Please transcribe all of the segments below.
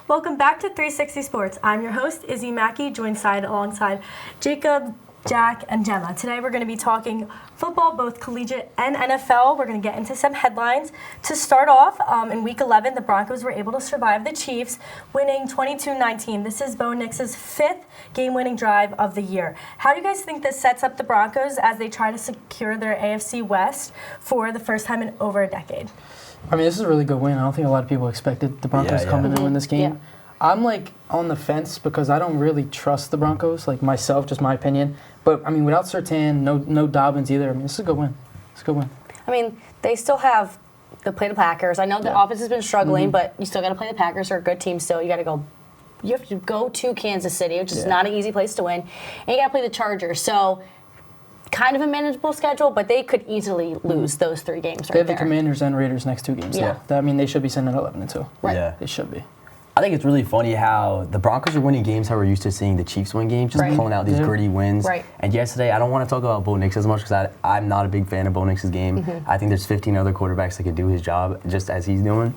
Welcome back to 360 Sports. I'm your host, Izzy Mackey, joined alongside Jacob, Jack, and Gemma. Today we're going to be talking football, both collegiate and NFL. We're going to get into some headlines. To start off, in Week 11, the Broncos were able to survive the Chiefs, winning 22-19. This is Bo Nix's 5th game-winning drive of the year. How do you guys think this sets up the Broncos as they try to secure their AFC West for the first time in over a decade? I mean, this is a really good win. I don't think a lot of people expected the Broncos to come in and win this game. Yeah. I'm, on the fence because I don't really trust the Broncos, myself, just my opinion. But, I mean, without Surtain, no Dobbins either, I mean, this is a good win. It's a good win. I mean, they still have to play the Packers. I know the offense has been struggling, but you still got to play the Packers. They're a good team still. You have to go to Kansas City, which is not an easy place to win. And you got to play the Chargers. So, kind of a manageable schedule, but they could easily lose those 3 games They have the Commanders and Raiders next 2 games. Yeah. I mean, they should be sitting at 11-2. Right. Yeah. They should be. I think it's really funny how the Broncos are winning games how we're used to seeing the Chiefs win games, just pulling out these gritty wins. Right. And yesterday, I don't want to talk about Bo Nix as much because I'm not a big fan of Bo Nix's game. I think there's 15 other quarterbacks that could do his job just as he's doing.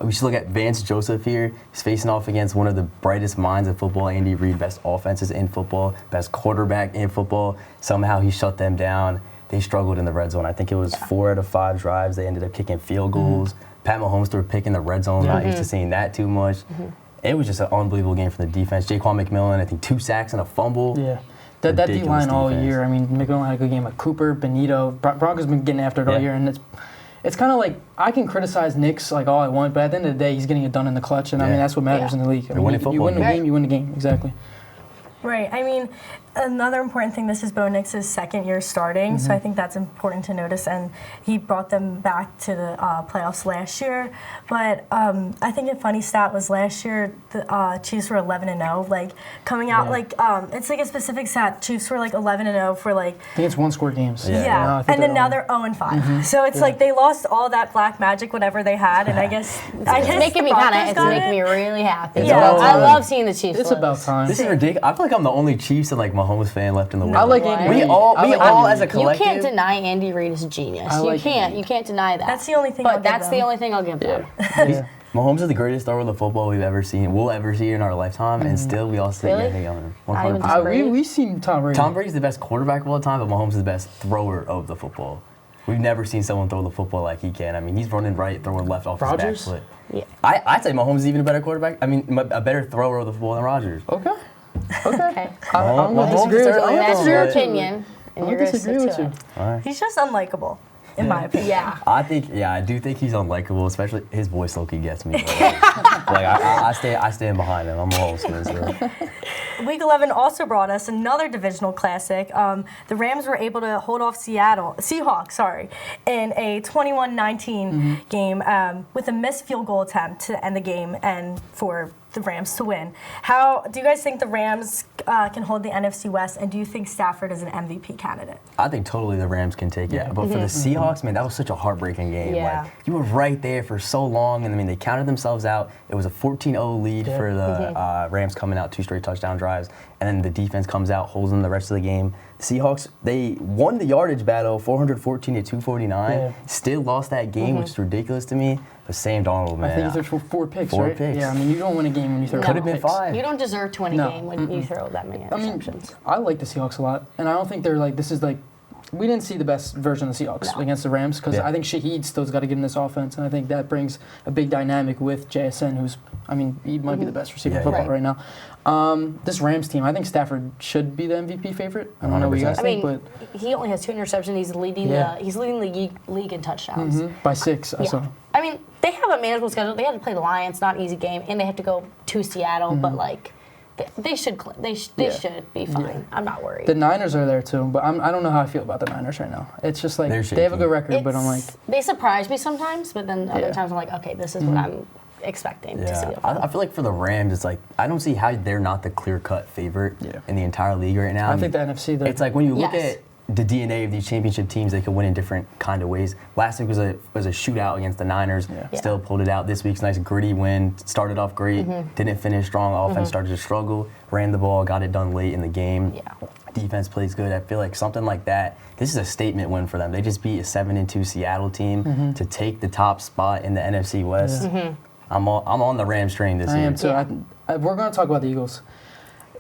We should look at Vance Joseph here. He's facing off against one of the brightest minds of football, Andy Reid, best offenses in football, best quarterback in football. Somehow he shut them down. They struggled in the red zone. I think it was 4 out of 5 drives. They ended up kicking field goals. Pat Mahomes threw a pick in the red zone. Not used to seeing that too much. It was just an unbelievable game from the defense. Jaquan McMillan, I think 2 sacks and a fumble. Yeah. That D-line all year, I mean, McMillan had a good game. Cooper, Benito, Broncos been getting after it all year, and it's kind of I can criticize Nix all I want, but at the end of the day, he's getting it done in the clutch, and I mean that's what matters in the league. I mean, you win the game, you win the game. Exactly. Right. I mean, another important thing, this is Bo Nix's 2nd year starting, so I think that's important to notice, and he brought them back to the playoffs last year. But I think a funny stat was last year the Chiefs were 11-0. Coming out, it's a specific stat. Chiefs were 11-0 for I think it's 1-score games. Yeah. And then now they're 0-5. So it's they lost all that black magic, whatever they had, and I guess it's making me really happy. Yeah. I love seeing the Chiefs. It's about time. This is ridiculous. I feel like I'm the only Chiefs and Mahomes fan left in the world. I like Andy Reid. We all as a collective. You can't deny Andy Reid is a genius. You can't deny that. That's the only thing. But that's the only thing I'll give them. Mahomes is the greatest thrower of the football we'll ever see in our lifetime, and still we all say anything on him. 100%. We've seen Tom Brady. Tom Brady's the best quarterback of all time, but Mahomes is the best thrower of the football. We've never seen someone throw the football like he can. I mean, he's running right, throwing left off his back foot. Yeah. I'd say Mahomes is even a better quarterback. I mean, a better thrower of the football than Rodgers. Okay. I disagree with you. That's your opinion, and you're going to stick to it. Right. He's just unlikable, in my opinion. Yeah. I do think he's unlikable, especially his voice low-key gets me. I stand behind him. I'm a old school. So. Week 11 also brought us another divisional classic. The Rams were able to hold off Seahawks, in a 21-19 game with a missed field goal attempt to end the game and for the Rams to win. How do you guys think the Rams can hold the NFC West, and do you think Stafford is an MVP candidate? I think totally the Rams can take it. But for the Seahawks, man, that was such a heartbreaking game. Yeah. You were right there for so long, and I mean, they counted themselves out. It was a 14-0 lead for the Rams coming out, 2 straight touchdown drives, and then the defense comes out, holds them the rest of the game. Seahawks, they won the yardage battle, 414 to 249. Yeah. Still lost that game, which is ridiculous to me. But Sam Darnold, man. I think he threw 4 picks, Four right? picks. Yeah, I mean, you don't win a game when you throw 4 picks. Could have been 5. You don't deserve to win a game when you throw that many interceptions. I like the Seahawks a lot, and I don't think we didn't see the best version of the Seahawks against the Rams because I think Shaheed still's got to get in this offense, and I think that brings a big dynamic with JSN, he might be the best receiver in football right now. This Rams team, I think Stafford should be the MVP favorite. I don't know what you guys think, but he only has 2 interceptions. He's leading the league in touchdowns by 6. I saw. I mean, they have a manageable schedule. They have to play the Lions, not an easy game, and they have to go to Seattle. But they should be fine. I'm not worried. The Niners are there too, but I don't know how I feel about the Niners right now. It's just they have a good record, but I'm like they surprise me sometimes, but then other times I'm like, okay, this is what I'm expecting to see. I feel like for the Rams, it's I don't see how they're not the clear-cut favorite in the entire league right now. I think the NFC. It's when you look at the DNA of these championship teams, they could win in different kind of ways. Last week was a shootout against the Niners. Still pulled it out. This week's nice gritty win. Started off great, didn't finish strong. Offense started to struggle. Ran the ball, got it done late in the game. Defense plays good. I feel like something like that. This is a statement win for them. They just beat a 7-2 Seattle team to take the top spot in the NFC West. I'm on the Rams train this year. I am too. We're going to talk about the Eagles.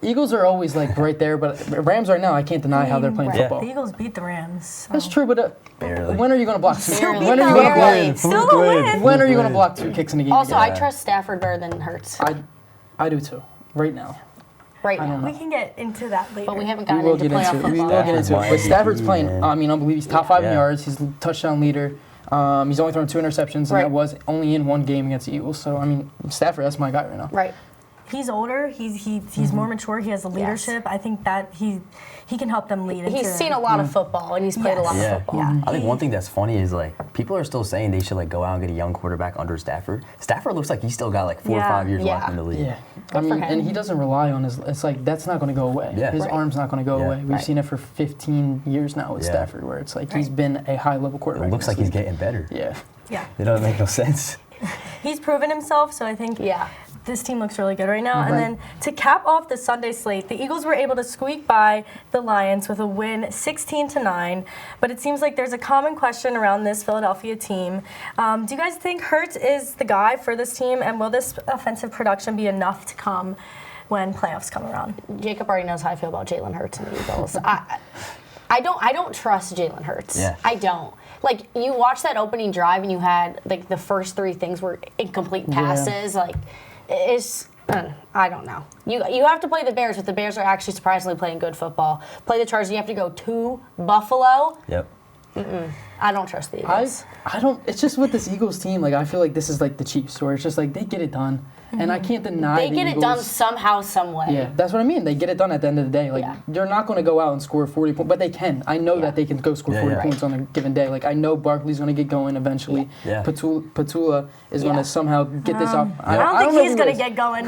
Eagles are always like right there, but Rams right now, I can't deny how they're playing football. The Eagles beat the Rams. So. That's true, but Barely. when are you going to block? Barely. When are you going to block? Still a win. When are you going to block 2 kicks in a game? Also, I trust Stafford better than Hurts I do too. Right now. right now. We can get into that later. But we haven't We gotten will into get playoff into it. We football. will get into it. But Stafford's playing. I mean, unbelievable. He's top 5 in Yeah. yards. He's touchdown leader. He's only thrown 2 interceptions, and Right. that was only in 1 game against the Eagles. So I mean, Stafford, that's my guy right now. Right. He's older. He's more mature. He has the leadership. I think that he can help them lead. He's seen a lot of football, and he's played a lot of Yeah. football. Yeah. I think one thing that's funny is like people are still saying they should like go out and get a young quarterback under Stafford. Stafford looks like he's still got like 4 or 5 years Yeah. left in the league. Yeah, for I mean, him. and he doesn't rely on his. It's like that's not going to go away. Yeah. His Right. arm's not going to go Yeah. away. We've Right. seen it for 15 years now with Yeah. Stafford, where it's like he's been a high level quarterback. It looks in like this he's league. getting better. Yeah. Yeah. It doesn't make no sense. He's proven himself, so I think this team looks really good right now. Right. And then to cap off the Sunday slate, the Eagles were able to squeak by the Lions with a win 16-9. But it seems like there's a common question around this Philadelphia team. Do you guys think Hurts is the guy for this team? And will this offensive production be enough to come when playoffs come around? Jacob already knows how I feel about Jalen Hurts and the Eagles. I don't trust Jalen Hurts. Yeah. I don't. Like, you watch that opening drive and you had like the first 3 things were incomplete passes. Like, it's I don't know. You have to play the Bears, but the Bears are actually surprisingly playing good football. Play the Chargers. You have to go to Buffalo. Yep. I don't trust the Eagles. I don't. It's just with this Eagles team. Like I feel like this is like the Chiefs, where it's just like they get it done, and I can't deny They the get Eagles. it done somehow, some way. Yeah, that's what I mean. They get it done at the end of the day. Like they're not going to go out and score 40 points, but they can. I know that they can go score 40 points on a given day. Like I know Barkley's going to get going eventually. Yeah. Patula is going to somehow get this off. I don't think he's going to get going.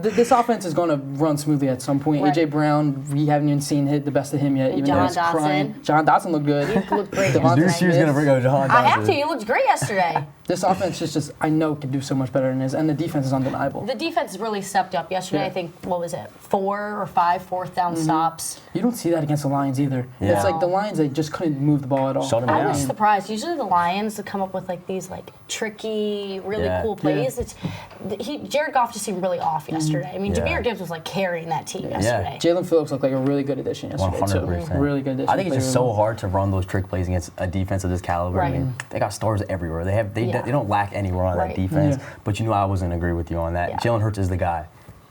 This offense is going to run smoothly at some point. Right. AJ Brown, we haven't even seen hit the best of him yet. Even John though he's Dotson. crying. John Dotson looked good. He looked great Devontae Knew she was Smith. gonna bring up Jahan I have Dotson. to. He looked great yesterday. This offense is just I know can do so much better than this, and the defense is undeniable. The defense really stepped up yesterday. Yeah. I think, what was it, 4 or 5 fourth down stops. You don't see that against the Lions either. Yeah. It's like the Lions, they just couldn't move the ball at all. Shut 'em I down. was surprised. Usually the Lions come up with like these like tricky, really cool plays. Jared Goff just seemed really off yesterday. I mean, Yeah. Jahmyr Gibbs was like carrying that team yesterday. Jalen Phillips looked like a really good addition yesterday, 100%. too. Really good addition. I think it's Played just really so well. hard to run those trick plays against a defense of this caliber. I Right. mean, they got stars everywhere. They don't lack anywhere on Right. that defense. Yeah. But I wasn't agree with you on that. Yeah. Jalen Hurts is the guy.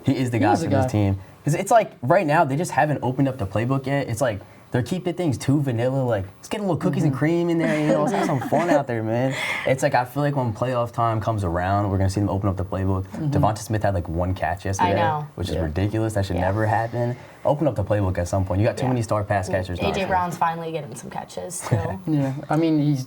He is the guy for this team. Because it's like right now they just haven't opened up the playbook yet. It's like they're keeping things too vanilla. Like let's get a little cookies and cream in there. Let's have some fun out there, man. It's like I feel like when playoff time comes around, we're gonna see them open up the playbook. Devontae Smith had like 1 catch yesterday, know. which is ridiculous. That should never happen. Open up the playbook at some point. You got too many star pass catchers. AJ Brown's finally getting some catches too. Yeah, I mean, he's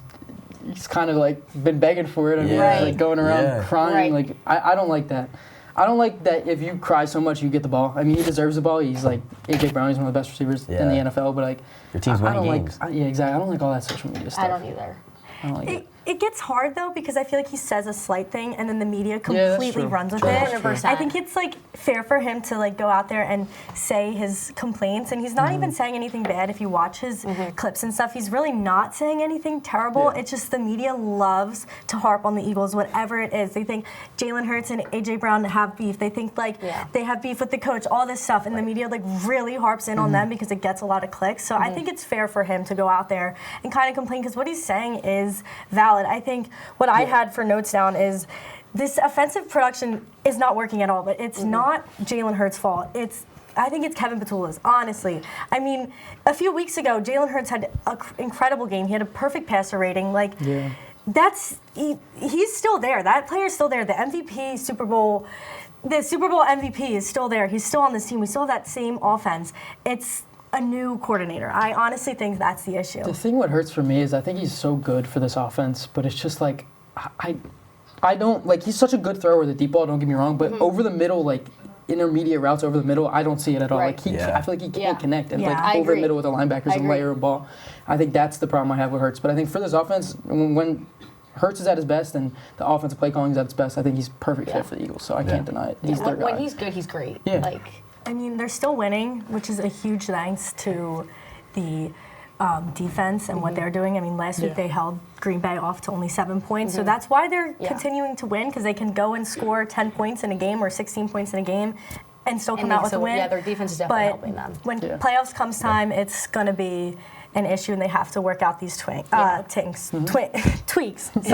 kind of like been begging for it. I mean, Right. like going around Yeah. crying. Right. Like I don't like that. I don't like that if you cry so much you get the ball. I mean, he deserves the ball. He's like AJ Brown. He's one of the best receivers in the NFL. But like, Your team's I winning don't games. yeah, exactly. I don't like all that social media stuff. I don't either. I don't like it. It gets hard though because I feel like he says a slight thing and then the media that's completely true. runs with True. it. 100%. I think it's like fair for him to like go out there and say his complaints, and he's not even saying anything bad. If you watch his clips and stuff, he's really not saying anything terrible. Yeah. It's just the media loves to harp on the Eagles, whatever it is. They think Jalen Hurts and AJ Brown have beef. They think like they have beef with the coach, all this stuff, and the media like really harps in on them because it gets a lot of clicks. So I think it's fair for him to go out there and kind of complain because what he's saying is valid. I think what I had for notes down is this offensive production is not working at all, but it's not Jalen Hurts' fault. I think it's Kevin Patula's, honestly. I mean, a few weeks ago, Jalen Hurts had an incredible game. He had a perfect passer rating. Like, he's still there. That player's still there. The Super Bowl MVP is still there. He's still on this team. We still have that same offense. It's a new coordinator. I honestly think that's the issue. The thing what hurts for me is I think he's so good for this offense, but it's just like I don't like he's such a good thrower with the deep ball, don't get me wrong, but over the middle, like intermediate routes over the middle, I don't see it at all. Right. Like I feel like he can't connect and like I over agree. the middle with the linebackers and layer a ball. I think that's the problem I have with Hurts. But I think for this offense, when Hurts is at his best and the offensive play calling is at its best, I think he's perfect fit for the Eagles. So I can't deny it. He's their guy. When he's good, he's great. Yeah. Like, I mean, they're still winning, which is a huge thanks to the defense and what they're doing. I mean, last week they held Green Bay off to only 7 points, so that's why they're continuing to win, because they can go and score 10 points in a game or 16 points in a game and still come out with a win. Yeah, their defense is definitely helping them. When playoffs comes time, it's going to be an issue, and they have to work out these tweaks. So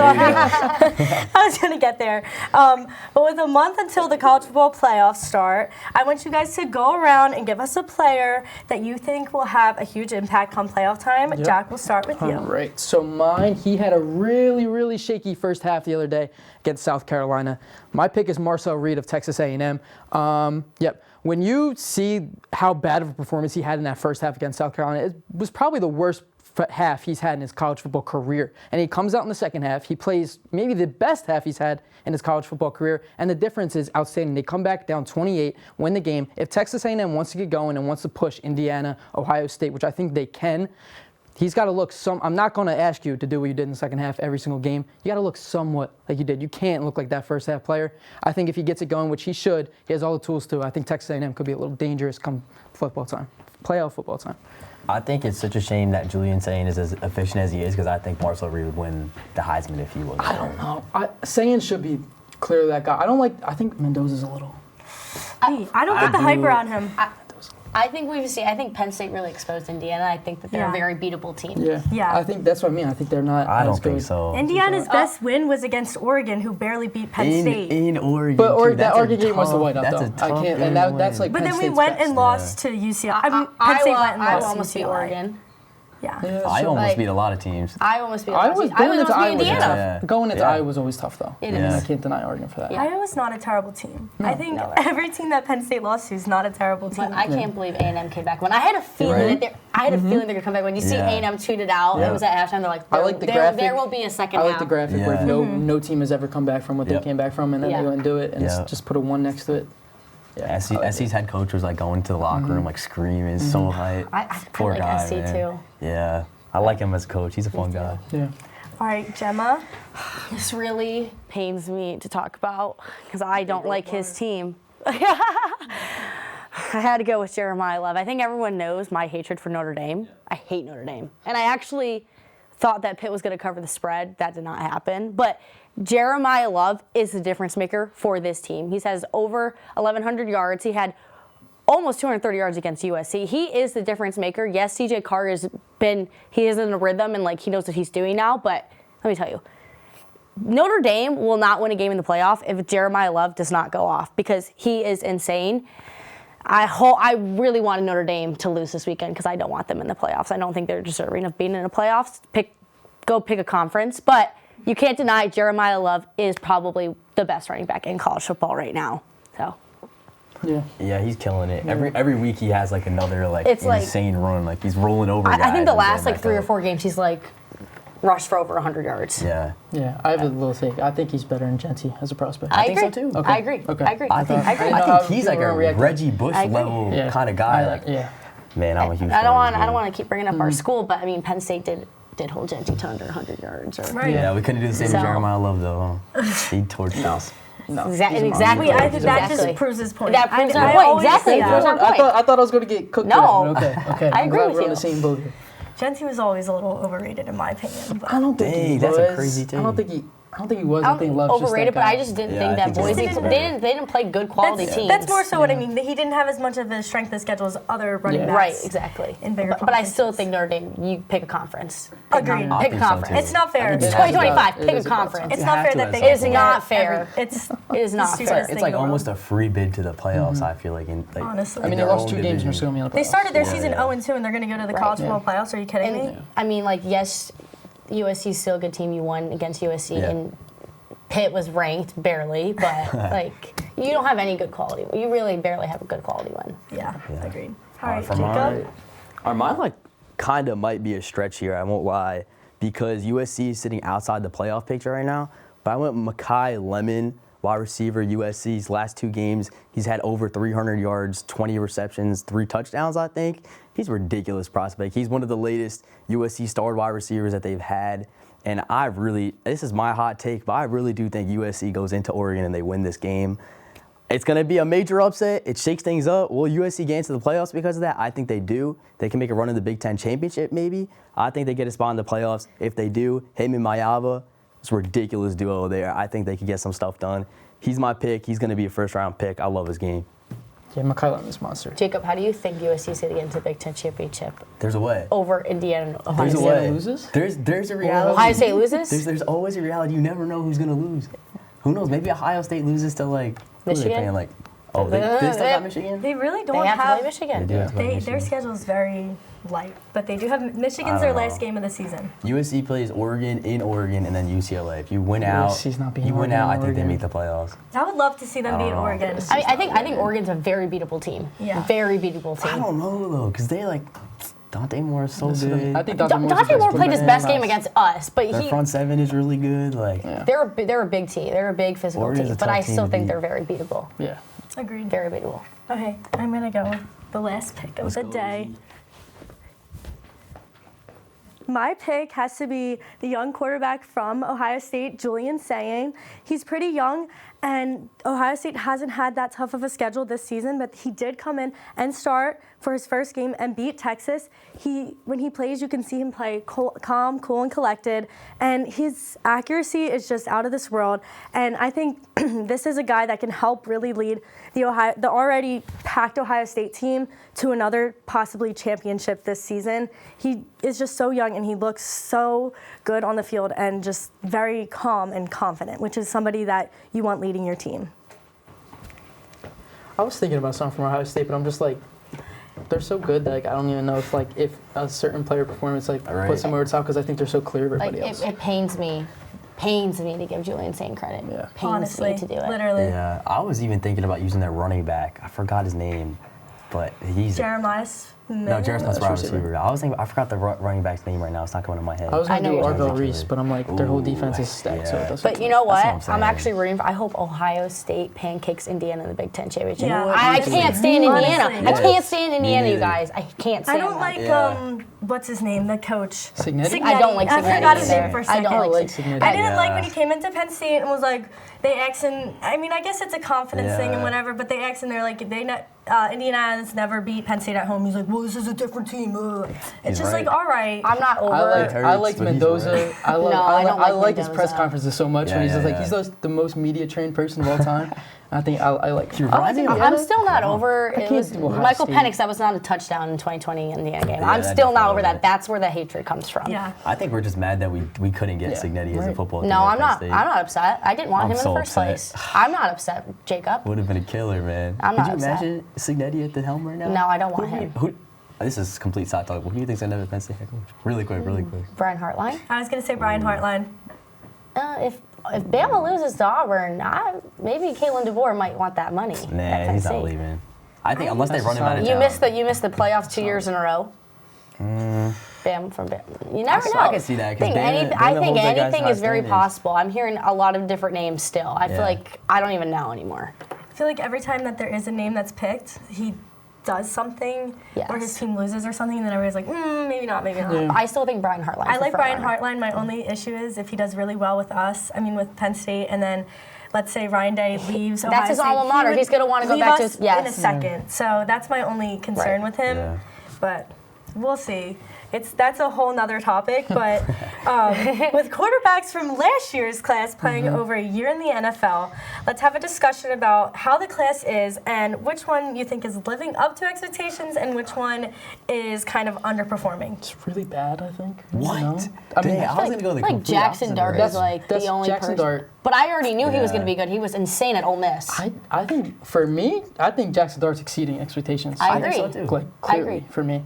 I was going to get there. But with a month until the college football playoffs start, I want you guys to go around and give us a player that you think will have a huge impact come playoff time. Jack, we'll start with you. All right. So mine, he had a really, really shaky first half the other day against South Carolina. My pick is Marcel Reed of Texas A&M. When you see how bad of a performance he had in that first half against South Carolina, it was probably the worst half he's had in his college football career. And he comes out in the second half, he plays maybe the best half he's had in his college football career, and the difference is outstanding. They come back down 28, win the game. If Texas A&M wants to get going and wants to push Indiana, Ohio State, which I think they can, he's got to look I'm not going to ask you to do what you did in the second half every single game. You got to look somewhat like you did. You can't look like that first half player. I think if he gets it going, which he should, he has all the tools to. I think Texas A&M could be a little dangerous come football time, playoff football time. I think it's such a shame that Julian Sayin is as efficient as he is, because I think Marcel Reed would win the Heisman if he was. I don't know. Sayin should be clearly that guy. I think Mendoza's a little. I don't get the hype around him. I think Penn State really exposed Indiana. I think that they're a very beatable team. Yeah. I think that's what I mean. I think they're not. I as don't good. think so. Indiana's best win was against Oregon, who barely beat Penn State. In Oregon. But that Oregon game was the whiteout, though. That's a tough I can't. game And to that's win. like. But Penn then we State's went best. and lost to UCLA. I mean, Penn State went and Iowa lost almost to beat UCLA. Oregon. Yeah. I almost beat a lot of teams. Iowa almost beat Iowa almost beat Indiana. Yeah. Going into Iowa was always tough, though. It I is. can't deny Oregon for that. Iowa's not a terrible team. I think every team that Penn State lost to is not a terrible team. But I can't believe A&M came back. When I had a feeling that they're going to come back. When you see A&M tweeted out, it was at halftime. They're like, I like the graphic. There will be a second half. I like the graphic where no team has ever come back from what they came back from, and then they go and do it, and just put a 1 next to it. Yeah, SC's head coach was like going to the locker room like screaming, so hype. Poor I like guy, SC man. too. Yeah, I like him as a coach. He's a fun guy. Yeah. All right, Gemma. This really pains me to talk about because I don't like his team. I had to go with Jeremiah Love. I think everyone knows my hatred for Notre Dame. I hate Notre Dame. And I actually thought that Pitt was going to cover the spread. That did not happen. But Jeremiah Love is the difference maker for this team. He has over 1,100 yards. He had almost 230 yards against USC. He is the difference maker. Yes, CJ Carr he is in a rhythm and he knows what he's doing now, but let me tell you, Notre Dame will not win a game in the playoff if Jeremiah Love does not go off because he is insane. I really wanted Notre Dame to lose this weekend because I don't want them in the playoffs. I don't think they're deserving of being in the playoffs. Go pick a conference, but you can't deny Jeremiah Love is probably the best running back in college football right now. So. Yeah, he's killing it. Every week he has another insane run. He's rolling over. I think the last 3 or 4 games he's rushed for over 100 yards. Yeah. Yeah, I have a little take. I think he's better than Genty as a prospect. I think agree. so too. Okay. I agree. Okay. I agree. I think he's like a Reggie Bush level kind of guy. Man, I'm a huge fan. I don't want to keep bringing up our school, but I mean Penn State did hold Genty to under 100 yards. Right. Yeah, we couldn't do the same with Jeremiah Love though. He torched us. No. Exactly. I think that just proves his point. That proves our I point. always Exactly. say that. Proves our point. I thought I was going to get cooked. No. Today, but okay. I agree with we're you. on the same boat here. Genty was always a little overrated in my opinion. But I don't think he that's was. a crazy take. I don't think he was. I think Love's overrated, just that guy. but I just didn't think that Boise. They didn't play good quality teams. That's more so what I mean. He didn't have as much of a strength of schedule as other running backs. Right, exactly. In bigger but I still think Notre Dame. You pick a conference. Agreed. Pick a conference. It's not fair. It's 2025. Pick a conference. It's not fair that they. It is not fair. It is not fair. It's almost a free bid to the playoffs. I feel like. Honestly, I mean, they lost 2 games and they're still going to be on the playoffs. They started their season 0-2, and they're going to go to the college football playoffs. Are you kidding me? I mean, yes, USC is still a good team. You won against USC, and Pitt was ranked barely, but you don't have any good quality. You really barely have a good quality win. Yeah. Agreed. All right, For Jacob. Mine kind of might be a stretch here. I won't lie, because USC is sitting outside the playoff picture right now. But I went Mackay Lemon, wide receiver, USC's last 2 games. He's had over 300 yards, 20 receptions, 3 touchdowns, I think. He's a ridiculous prospect. He's one of the latest USC star wide receivers that they've had. And this is my hot take, but I really do think USC goes into Oregon and they win this game. It's going to be a major upset. It shakes things up. Will USC get into the playoffs because of that? I think they do. They can make a run in the Big Ten championship, maybe. I think they get a spot in the playoffs. If they do, him and Mayava, it's a ridiculous duo there. I think they could get some stuff done. He's my pick. He's going to be a first-round pick. I love his game. Yeah, Mackey Lemon's monster. Jacob, how do you think USC is going to get into the Big Ten championship There's a way. over Indiana and Ohio There's a State? way. Loses? There's a reality. Ohio State loses? There's always a reality. You never know who's gonna lose. Who knows? Maybe Ohio State loses to like who are they Michigan? playing? Like, oh, they still got Michigan. They really don't They have to have. play Michigan. They do have to play Their Michigan. schedule is very light, but they do have Michigan's I their don't last know. game of the season. USC plays Oregon in Oregon and then UCLA. If you win out, USC's not beating you win Oregon out. in I think they Oregon. make the playoffs. I would love to see them I beat don't know. Oregon. I think Oregon's a very beatable team. Yeah. Very beatable team. I don't know though, because they like Dante Moore is so good. I think Dante Moore's the Dante Moore best played his player. best game against us, but Their front seven is really good. Like, they're a big team. They're a big physical Oregon's team, a but tough I team still to think beat. they're very beatable. Yeah. Agreed. Very beatable. Okay, I'm gonna go with the last pick of Let's the go. day. My pick has to be the young quarterback from Ohio State, Julian Saying. He's pretty young, and Ohio State hasn't had that tough of a schedule this season, but he did come in and start for his first game and beat Texas. When he plays, you can see him play calm, cool, and collected, and his accuracy is just out of this world. And I think this is a guy that can help really lead the already packed Ohio State team to another possibly championship this season. He is just so young and he looks so good on the field and just very calm and confident, which is somebody that you want leading your team. I was thinking about something from Ohio State, but I'm just like, they're so good that like, I don't even know if a certain player performance Right. puts them over the top because I think they're so clear of Like everybody else. it pains me to give Julian Saying credit. Yeah. Pains Honestly, me to do it. literally. yeah, I was even thinking about using their running back. I forgot his name, but he's Jeremiah no, Jarrett's not That's wide receiver. receiver. I forgot the running back's name right now. It's not coming to my head. I was I going to know do what you're Arvell Reese, but I'm like, their whole defense is stacked, so yeah. it doesn't. But you know what? That's what I'm I'm saying. actually rooting for. I hope Ohio State pancakes Indiana in the Big Ten championship. Yeah, I honestly. can't stand Indiana. Honestly. I can't stand Indiana, you neither. guys. I can't stand I don't them. like Yeah. What's his name, the coach. Signetti? I don't like I Signetti forgot his either. name for a I second. don't like Signetti. I didn't like Yeah. when he came into Penn State and was like, they asked him, I mean, I guess it's a confidence thing and Yeah. whatever, but they asked him, they're like, Indiana has never beat Penn State at home. He's like, well, this is a different team. It's He's just right. like, all right. I'm not over. I liked but he's Mendoza. right. I don't like like his press Mendoza. conferences so much when Yeah, he's just yeah, like yeah. he's the most media trained person of all time. I think I like. He reminds me of I'm still not over. It can't was do Ohio Michael State. Penix. That was not a touchdown in 2020 Indiana game. Yeah, I'm that still not definitely over that. was. That's where the hatred comes from. Yeah. I think we're just mad that we couldn't get Yeah, Signetti as a right. football team. No, at I'm Penn not. State. I'm not upset. I didn't want I'm him in so the first upset. place. I'm not upset, Jacob. Would have been a killer, man. I'm Could not you upset. imagine Signetti at the helm right now? No, I don't want Who do you- him. Who, this is complete side talk. Who do you think's gonna be Penn State head coach? Really quick. Brian Hartline. I was going to say Brian Hartline. If Bama loses to Auburn, maybe Kalen DeVore might want that money. at Nah, Penn he's not State. leaving. I think unless they That's run him out of solid. town. You missed the playoffs 2 years in a row. Bama from Bama. You never know. I can see that, 'cause Bama I think holds that guy's anything high is very standards. possible. I'm hearing a lot of different names still. I feel Yeah. like I don't even know anymore. I feel like every time that there is a name that's picked, he does something or his Yes. team loses or something, and then everybody's like, maybe not, maybe not. Yeah. I still think Brian Hartline. I like Brian Hartline. My only issue is if he does really well with with Penn State, and then let's say Ryan Day leaves Ohio his State, alma mater. would He's gonna wanna go leave back to us his- yes. in a second. So that's my only concern Right. with him. Yeah. But we'll see. That's a whole nother topic. But with quarterbacks from last year's class playing over a year in the NFL, let's have a discussion about how the class is and which one you think is living up to expectations and which one is kind of underperforming. It's really bad, I think. What? You know? I mean, Dang, I was gonna go the like complete Jackson opposite Dart direction. is like that's the only Jackson person. Dart. But I already knew he was Yeah. going to be good. He was insane at Ole Miss. I think for me, I think Jackson Dart's exceeding expectations. I think so, agree. too. Like I clearly agree. for me.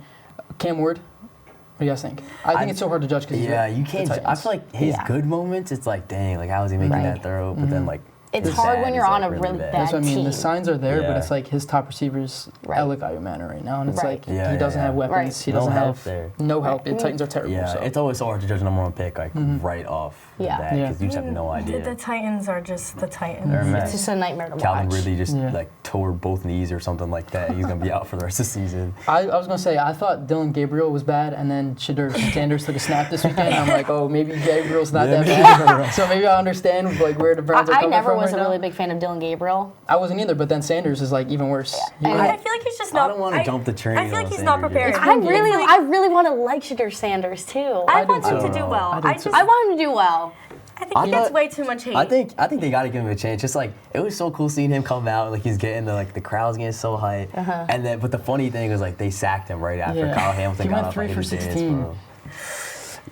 Cam Ward. What do you guys think? I think it's so hard to judge because Yeah, you can't. I feel like his Yeah. good moments, it's like, dang, like how is he making Right. that throw? But then like, It's his hard bad when is, you're on like, a really bad That's what I mean. team. The signs are there, but Yeah. it's like his top receivers, Right. Alec Ayumana right now, and it's Right. like Yeah, he doesn't yeah, have yeah. weapons. Right. He No doesn't help have there. no help. The Titans are terrible. yeah, so. it's always so hard to judge a number one pick like right off Yeah. the bat because Yeah. you just have no The idea. Titans are just the Titans. They're a It's mess. just a nightmare to Calvin watch. really just Yeah. like tore both knees or something like that. He's going to be out for the rest of the season. I was going to say, I thought Dylan Gabriel was bad, and then Shedeur Sanders took a snap this weekend. I'm like, oh, maybe Gabriel's not that bad. So maybe I understand like where the Browns are I coming never from was right a really now. big fan of Dylan Gabriel. I wasn't either, but then Sanders is like even worse. I feel like he's just not. I don't want to jump the train. I feel like on he's not Sanders prepared. yet. I really want to like Shedeur Sanders too. I want him too. to do well. I do too. I want him to do well. I think he gets way too much hate. I think they got to give him a chance. Just like it was so cool seeing him come out, like he's getting the crowd's getting so hyped. And then, but the funny thing was like they sacked him right after Kyle Hamilton He got went up 3 and for hit his 16. dance, bro.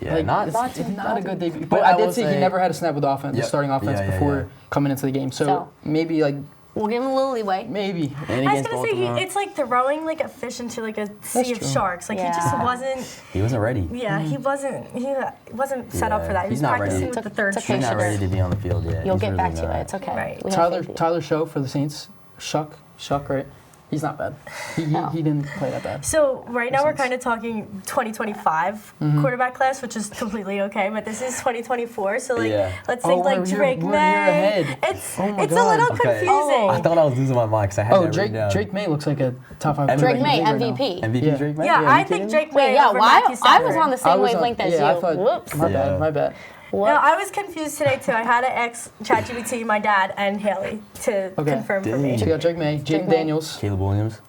Yeah, Like, not it's not a good debut. But But I I will did see he say- never had a snap with offense, the Yep. starting offense Yeah, before coming into the game. So maybe like We'll give him a little leeway. maybe. And I was against gonna say Baltimore, it's like throwing like a fish into like a sea of true. sharks. Like he just Yeah. wasn't. he wasn't ready. Yeah, he wasn't. He wasn't set up Yeah, for that. He he's was not ready. practicing It's with the third okay, string. He's not ready to be on the field yet. You'll He's get really back to not. it. It's okay. Right. We have faith in you. Tyler Show for the Saints. Shuck, right? He's not bad. He didn't play that bad. So right now we're Makes sense. kind of talking 2025 quarterback class, which is completely okay. But this is 2024, so like Yeah. let's Oh, think like we're a year- Drake we're a year May. ahead. It's Oh my it's a God. little Okay. confusing. I thought I was losing my mind because I had Oh, that written down. Drake May looks like a top 5 Drake quarterback May, in the league right MVP. now. MVP Yeah. Drake May? Yeah, Are I you think kidding Drake Wait, May yeah, over why? Mackey I Stafford. was on the I same was on- wavelength as yeah, you. I thought, Whoops. My Yeah. bad, my bad. What? No, I was confused today too. I had to ask ChatGPT, my dad, and Hailey to confirm for me. So you got Drake May, Jaden May. Daniels. Caleb Williams.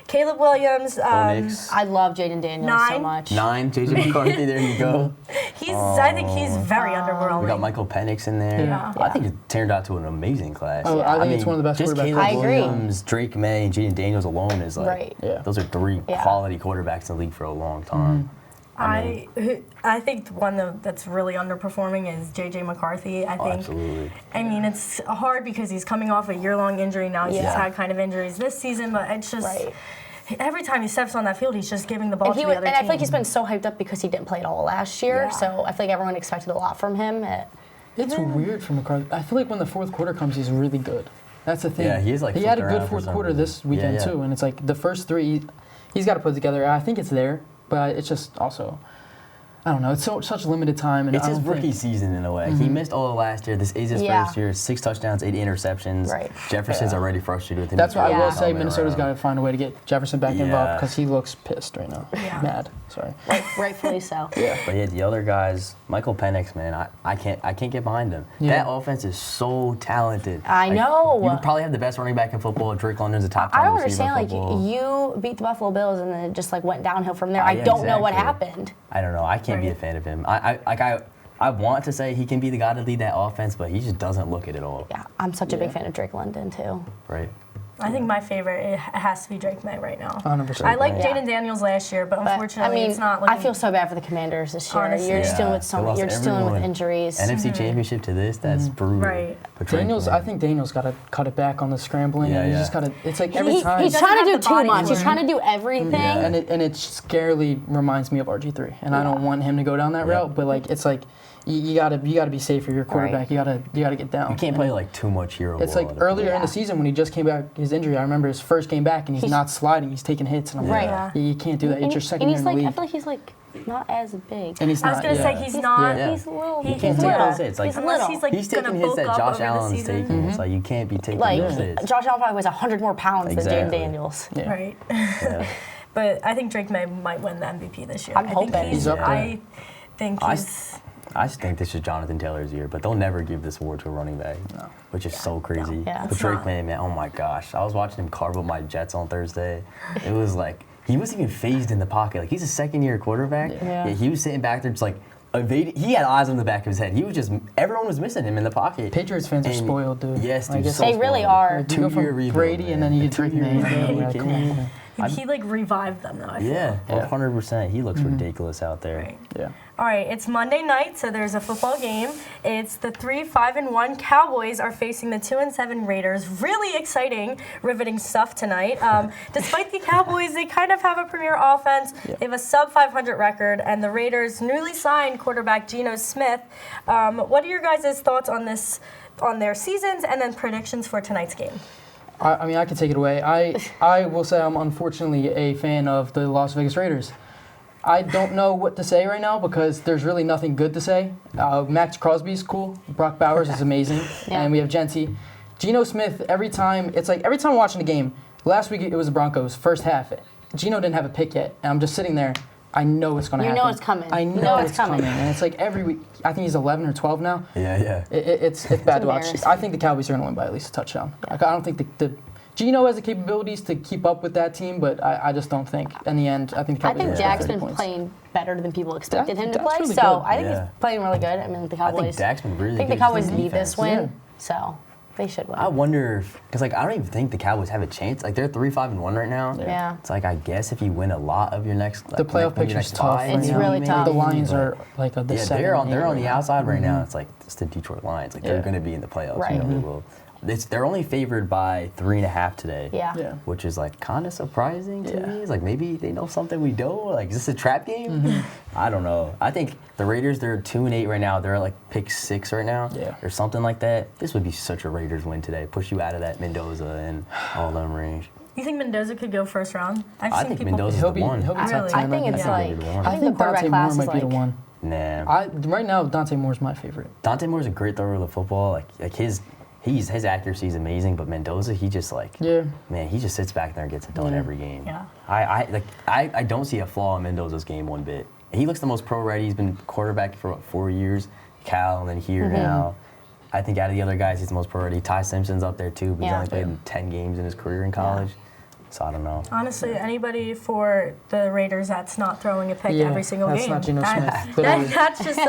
Caleb Williams, Nix. I love Jaden Daniels so 9. much. 9. JJ McCarthy. There you go. I think he's very underwhelming. We got Michael Penix in there. Yeah. I think it turned out to an amazing class. Oh, I think it's one of the best just quarterbacks. Caleb I agree. Williams, Drake May, and Jaden Daniels alone is like, Right. Yeah. those are 3 Yeah. quality quarterbacks in the league for a long time. I think one that's really underperforming is JJ McCarthy. I Oh, think. absolutely. I mean, it's hard because he's coming off a year-long injury now. He's Yeah. had kind of injuries this season, but it's just Right. every time he steps on that field, he's just giving the ball And, to he the was, other and team. I feel like he's been so hyped up because he didn't play at all last year. Yeah. So I feel like everyone expected a lot from him. It's weird from McCarthy. I feel like when the fourth quarter comes, he's really good. That's the thing. Yeah, he is, like, he had a flipped good around for fourth some quarter reason. this weekend Yeah, yeah. too, and it's like the first 3 he's got to put together. I think it's there, but it's just also. I don't know. It's such limited time, and It's I his don't rookie think, season in a way. He missed all of last year. This is his Yeah. first year. 6 touchdowns, 8 interceptions. Right. Jefferson's already frustrated with him. That's why I will Yeah. say Minnesota's got to find a way to get Jefferson back involved Yeah. because he looks pissed right now. Yeah. Mad. Sorry. Rightfully so. Yeah. But yeah, the other guys, Michael Penix, man, I can't get behind him. Yeah. That offense is so talented. I know. You probably have the best running back in football. Drake London's a top 10 I don't receiver in understand. Like football. you beat the Buffalo Bills and then it just like went downhill from there. I Yeah, don't know what exactly. happened. I don't know. I can't be a Right. fan of him. I want to say he can be the guy to lead that offense, but he just doesn't look it at all. Yeah, I'm such a big fan of Drake London too. Right? I think my favorite it has to be Drake May right now. 100%. I liked Yeah. Jaden Daniels last year, but But unfortunately, I mean, it's not. I Looking, feel so bad for the Commanders this year. Honestly. You're just dealing with They lost you're just dealing with everyone. injuries. NFC Championship to this, that's brutal. Right. But Drake Daniels, May- I think Daniels got to cut it back on the scrambling. Yeah, and he yeah. just got to. It's like every time. He's doesn't trying to have do the too body much. for He's it. trying to do everything. Yeah. and it scarily reminds me of RG3, and I don't want him to go down that Yeah. route. But like, it's like you gotta be safe for your quarterback. Right. You gotta get down. You can't play like too much hero It's ball like on the earlier in Yeah. the season when he just came back his injury. I remember his first game back, and he's not sliding. He's taking hits, and I'm Right. like, you can't do that. It's your second and year he's in the like, I league, feel like he's like not as big. and he's I was not. gonna yeah. say he's not. Yeah. He's a little. He He's can't take little. those hits. Like, He's Unless little. he's like he's gonna taking hits bulk that up Josh over the Allen's season. taking. It's like you can't be taking Like those hits. Josh Allen probably weighs 100 more pounds than Jaden Exactly. Daniels. Yeah. Right. Yeah. But I think Drake May might win the MVP this year. I'm I think hoping. He's up there. I think I- he's. I just think this is Jonathan Taylor's year, but they'll never give this award to a running back, which is so crazy. Yeah. But It's Drake not. May, man, oh my gosh. I was watching him carve up my Jets on Thursday. It was like, he wasn't even phased in the pocket. Like, he's a second-year quarterback. Yeah. He was sitting back there just like, evading. He had eyes on the back of his head. He was just, everyone was missing him in the pocket. Patriots fans are And- spoiled, dude. Yes, Like, dude. it's so They really spoiled. are. You go from 2-year rebuild, Brady, and then you man. get Drake 2-year May. rebuild. Like, come on. He like revived them though. I feel. Yeah, Yeah. 100%. He looks ridiculous out there. Right. Yeah. All right, it's Monday night, so there's a football game. It's the 3-5-1 Cowboys are facing the 2-7 Raiders. Really exciting, riveting stuff tonight. Despite the Cowboys, they kind of have a premier offense. Yeah. They have a sub 500 record, and the Raiders' newly signed quarterback Geno Smith. What are your guys' thoughts on this, on their seasons, and then predictions for tonight's game? I mean, I can take it away. I will say I'm unfortunately a fan of the Las Vegas Raiders. I don't know what to say right now because there's really nothing good to say. Max Crosby's cool. Brock Bowers is amazing. Yeah. And we have Genty. Geno Smith, every time I'm watching a game, last week it was the Broncos, first half, Geno didn't have a pick yet, and I'm just sitting there. I know it's going to happen. You know it's coming. I know it's coming. And it's like every week. I think he's 11 or 12 now. Yeah. It's bad to watch. embarrassing. I think the Cowboys are going to win by at least a touchdown. Like, I don't think the Geno has the capabilities to keep up with that team, but I just don't think in the end. I think the I Cowboys think are Dak's 30 been points. playing better than people expected him to Dak's play. really So good. I think he's playing really good. I mean, the Cowboys. I think Dak's been really I think good. the Cowboys with need this defense. win, Yeah. so they should win. I wonder because I don't even think the Cowboys have a chance. Like they're 3-5-1 right now. Yeah. It's like I guess if you win a lot of your next, The playoff picture's tough. It's right now. really tough. The Lions are like the Yeah, 7 they're and on 8 the right now. outside right now. It's like it's the Detroit Lions. Like they're Yeah. going to be in the playoffs. Right. You know, they will. They're only favored by 3.5 today. Yeah. Yeah. Which is like kind of surprising to Yeah. me. It's like maybe they know something we don't. Like is this a trap game? I don't know. I think the Raiders, they're 2-8 right now. They're at like pick 6 right now. Yeah. Or something like that. This would be such a Raiders win today. Push you out of that Mendoza and all them range. You think Mendoza could go first round? I think Mendoza's He'll the be one. top Really? 10. I think it's Yeah. like I the think quarterback Dante class Moore is might be the like one. Nah. Right now, Dante Moore's my favorite. Dante Moore's a great thrower of the football. Like his accuracy is amazing, but Mendoza, he just like man, he just sits back there and gets it done every game. Yeah. I don't see a flaw in Mendoza's game one bit. He looks the most pro ready. He's been quarterback for 4 years. Cal and then here now. I think out of the other guys, he's the most pro ready. Ty Simpson's up there too, but he's Yeah. only played 10 games in his career in college. So I don't know. Honestly, anybody for the Raiders that's not throwing a pick every single that's game. not Geno Smith. That's just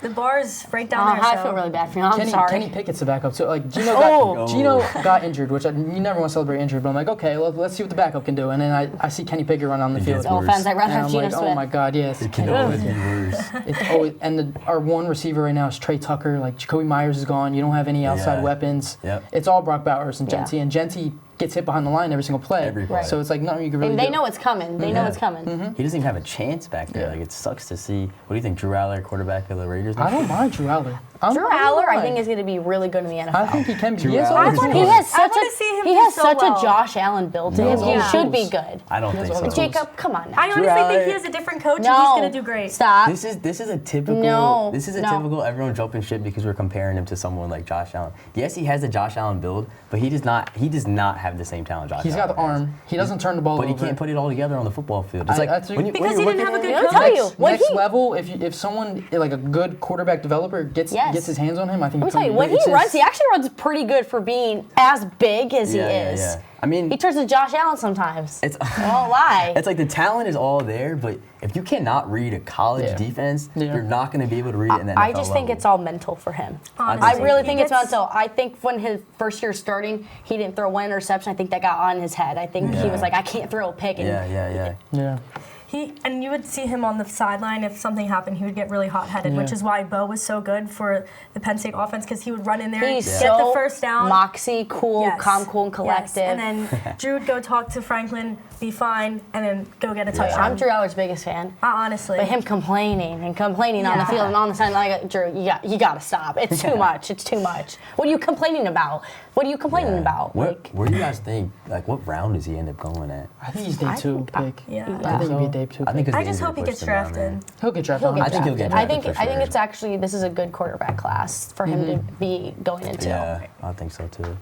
the bar's right down there. I so. feel really bad for you. I'm sorry. Kenny Pickett's the backup. So like Geno Oh. got injured, which you never want to celebrate injured. But I'm like, okay, let's see what the backup can do. And then I see Kenny Pickett run on the field. No offense, I'd rather And have I'm Geno like, Smith. oh my God, yes. It can always be worse. It's always, and our one receiver right now is Trey Tucker. Like Jacoby Myers is gone. You don't have any outside Yeah. weapons. Yep. It's all Brock Bowers and Yeah. Genty. And Genty gets hit behind the line every single play. Every play. So it's like nothing you can really They do. know it's coming. They know it's coming. He doesn't even have a chance back there. Yeah. Like it sucks to see. What do you think, Drew Aller, quarterback of the Raiders? I don't mind Drew Aller. Drew Aller, I think, is going to be really good in the NFL. I think he can be. Drew He has Aller all is the good. He tools. has such wanna a see him he do has so such well. a Josh Allen build to him. No. He Yeah. should be good. I don't think all so. the Jacob, come on now. I honestly think he has a different coach and he's No. going to do great. Stop. This is a typical. No, This is a no. typical everyone jumping ship because we're comparing him to someone like Josh Allen. Yes, he has the Josh Allen build, but he does not have the same talent Josh He's Allen got the has. arm. He doesn't turn the ball But over. he can't put it all together on the football field. It's like that's- when you, Because when he you're didn't have a looking good at Let me coach. tell you, when Next he level, if someone like a good quarterback developer gets his hands on him, I think. Let me tell you, when he runs, he actually runs pretty good for being as big as he is. Yeah. I mean, He turns to Josh Allen sometimes. it's I won't lie. it's like the talent is all there, but if you cannot read a college defense, you're not going to be able to read it in the NFL I just think level. it's all mental for him. Honestly. I really He think it's gets- mental. I think when his first year starting, he didn't throw one interception. I think that got on his head. I think he was like, I can't throw a pick. And Yeah. And you would see him on the sideline if something happened, he would get really hot-headed, which is why Bo was so good for the Penn State offense because he would run in there, he's get so the first down. moxie, cool, Yes. calm, cool, and collective. Yes. And then Drew would go talk to Franklin, be fine, and then go get a touchdown. I'm Drew Aller's biggest fan. Honestly. But him complaining on the field and on the sideline, like, Drew, you got to stop. It's too much. It's too much. What are you complaining about? What are you complaining about? Where do you guys think? Like, what round does he end up going at? I think he's day 2 pick. Yeah. I think he'd be a day 2 I think pick. I just hope he gets drafted. He'll get drafted. He'll get I think he'll get drafted. drafted for I think sure. it's actually this is a good quarterback class for him to be going into. Yeah, I think so too.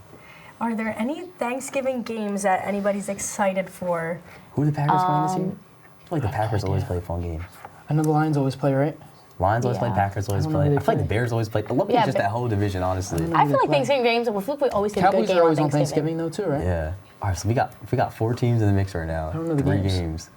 Are there any Thanksgiving games that anybody's excited for? Who are the Packers playing this year? I feel like the Packers always play a fun game. I know the Lions always play, right? Lions always play, Yeah. Packers always I don't know play. who I they feel like the play. Bears always play. I love Yeah, just but- that whole division, honestly. I feel like Thanksgiving games, we always get a good Cowboys game are always on on Thanksgiving though too, right? Yeah. All right, so we got 4 teams in the mix right now. I don't know the 3 games. games.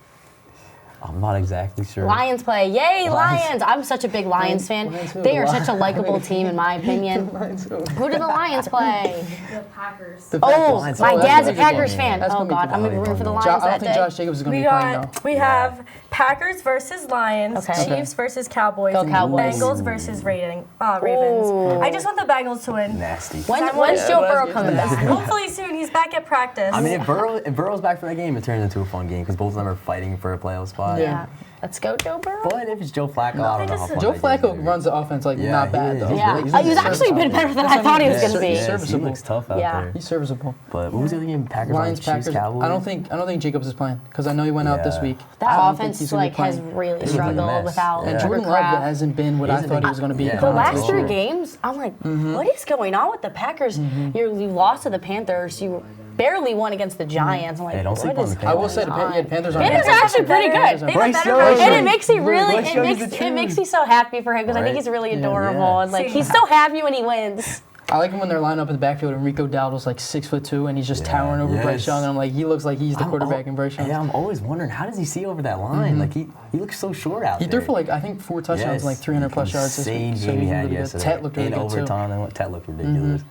I'm not exactly sure. Lions play. Yay, Lions. Lions! I'm such a big Lions fan. Lions who? They are such a likable team, in my opinion. Who do the Lions play? The Packers. The Oh, Packers. my Oh, that's dad's a gonna be good. Packers fan. That's Oh, gonna be God. good. I'm going to be rooting for the I Lions I don't that think day. Josh Jacobs is going to be playing though. We have Packers versus Lions, Okay. Chiefs versus Cowboys, Go and Cowboys. Bengals versus Ravens. Ooh. I just want the Bengals to win. Nasty. When's Joe Burrow coming back? Hopefully soon. He's back at practice. I mean, if Burrow's back for that game, it turns into a fun game because both of them are fighting for a playoff spot. Yeah. Let's go, Joe Burrow. But if it's Joe Flacco, I don't know how fun Joe that game's gonna Flacco be. runs the offense like Yeah, not he bad is. though. Yeah, He's he's actually been better than I thought he was going to be. He's Yes, he serviceable. looks tough out Yeah. there. He's serviceable. But what was the other game? Packers, Lions, Chiefs, Packers. Cowboys? I don't think Jacobs is playing because I know he went out this Yeah. week. That I don't think offense he's gonna be like has playing. really It was like a struggled mess. without Yeah. And Trevor Jordan Love Kraft. hasn't been what I He's a thought big- he was going to be. yeah. The coming last into this three year. games, I'm like, what is going on with the Packers? You lost to the Panthers. You barely won against the Giants. I'm like, Hey, don't sleep what on is the Panthers. I will say the Panthers are Panthers are actually pretty good. They have a Bryce better Young. version. And it makes me really, Bryce Young is the it makes truth. me so happy for him because I think Right? he's really Yeah. adorable Yeah. and like Same. he's so happy when he wins. I like him when they're lined up in the backfield and Rico Dowdle's like 6'2" and he's just Yeah. towering over Bryce Yes. Young and I'm like he looks like he's the quarterback in Bryce Young. Yeah, I'm always wondering how does he see over that line? Like he looks so short out He there. threw for like I think 4 touchdowns, and like 300 plus yards this Insane week. So game he he's had really good. yesterday. Tet looked really in good too. overtime. And Tet looked ridiculous.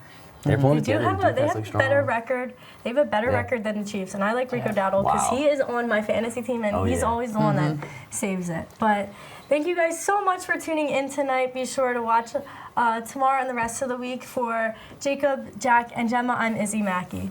They're pulling They do together. have The a, they defense have looks a better strong. record. They have a better Yeah. record than the Chiefs, and I like Rico Yeah. Dowdle because Wow. he is on my fantasy team, and Oh, he's yeah. always the one that saves it. But thank you guys so much for tuning in tonight. Be sure to watch tomorrow and the rest of the week. For Jacob, Jack, and Gemma, I'm Izzy Mackey.